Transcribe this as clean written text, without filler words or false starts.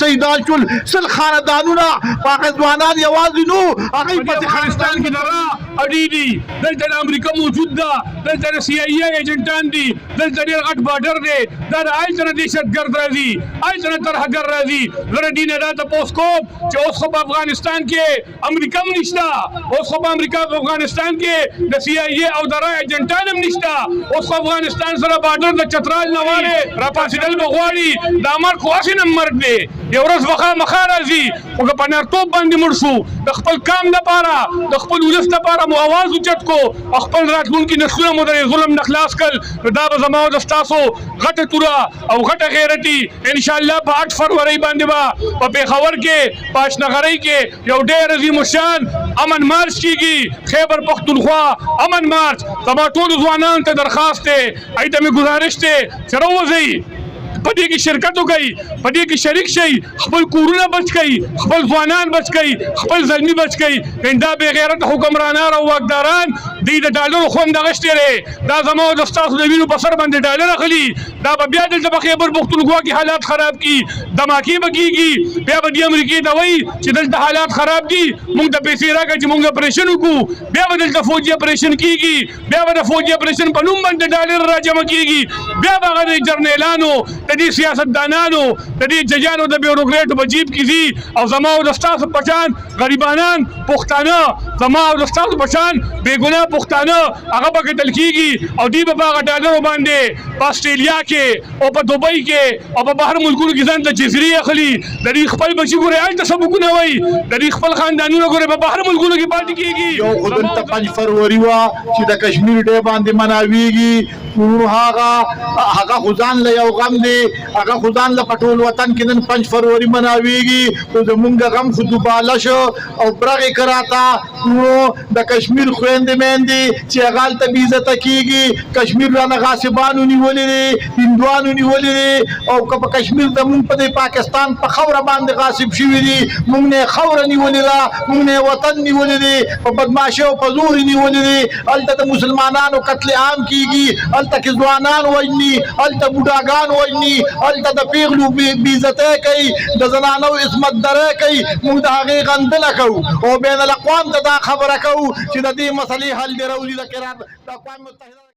سیدال سل خاندانونه هغه ځوانان یوازې نو هغه په افغانستان کې درا اړې دي دلته امریکا موجود ده دلته سی آی ای ایجنټان دي دلته ډېر غټ بارډر دی دا د آی سره دهشتګرد راځي آی سره ترهګر راځي زه دې نه دا تپوس کوم چې اوس خو په افغانستان کې امریکا هم نشته اوس خو په امریکا په افغانستان کې د سی آی ای او د را ایجنټان هم نشته اوس خو افغانستان سره بارډر د چترال نه واره را پاسېدل به غواړي د امر خو هسې نه مرګ دی یو ورځ به خامخا راځي خو که په نرتوب باندې مړ شو د خپل کام لپاره د خپل ولس لپاره مو اواز اوچت کو خپل راتلونکي نسلونه مو د ظلم نه خلاص کړل نو دا به زما او د ستاسو غټه توره او غټه غیرتي انشاءالله په 8 فروری باندې به په پېښور کې په اشنغرۍ کې یو ډېر عظیم الشان امن مارچ کیږي خیبر پختونخوا امن مارچ زما ټولو ځوانانو ته درخواست دی هغوی ته مې ګزارش دی چې راووځئ په دې کې شرکت وکړئ په دې کې شریک شئ خپل کورونه بچ کړئ خپل ځوانان بچ کړئ خپل زلمي بچ کړئ دا بې غیرته حکمرانان او واکداران دوی د ډالرو خوند اخیستی دی دا زما او د ستاسو د وینو په سر باندې ډالر اخلي دا به بیا دلته په خیبر پښتونخوا کې حالات خراب کړي دماکې به کېږي بیا به دې امریکې ته وایي چې دلته حالات خراب دي موږ ته پیسې راکړه چې موږ اپریشن وکړو بیا به دلته فوجي اپریشن کېږي بیا به د فوجي اپریشن په نوم باندې ډالر راجمع کېږي بیا به هغه د جرنیلانو د دې سیاستدانانو د دې ججانو د بیوروکریټو په جیب کې ځي او زما او د ستاسو بچان غریبانان پښتانه زما او د ستاسو بچان بېګناه پښتانه هغه به قتل کېږي او دوی به په هغه ډالرو باندې په اسټرالیا کې او په دوبۍ کې او په بهر ملکونو کې ځان ته جزیرې اخلي د دوی خپل بچي ګورې هلته سبقونه وایي د دوی خپل خاندانونه ګورې په بهر ملکونو کې پاتې کېږي یو خو دلته 5 فروری وه چې د کشمیر ډې باندې مناویږي نو هغه خو ځان له یو غم دی هغه خو ځان له په ټول وطن کې نن 5 فروری مناویږي خو زمونږ غم خو دوباله شو او برغې کراته نو د کشمیر خویندې میندې چې هغه هلته بې عزته کېږي کشمیر رانه غاصبانو نیولې دی هندوانو نیولې دی او که په کشمیر زمونږ په دې پاکستان په خاوره باندې غاصب شوي دي مونږ نه یې خاوره نیولې ده مونږ نه یې وطن نیولې دی په بدماشۍ او په زور یې نیولې دی هلته د مسلمانانو قتل عام کېږي هلته کې ځوانان وژني هلته بوډاګان وژني هلته د پیغلو بېعزتۍ کوي د زنانو عصمت درۍ کوي موږ د هغې غندنه کوو او بین الاقوام ته دا خبره کوو چې د دې مسلې حل دې راولي د اقوام متحده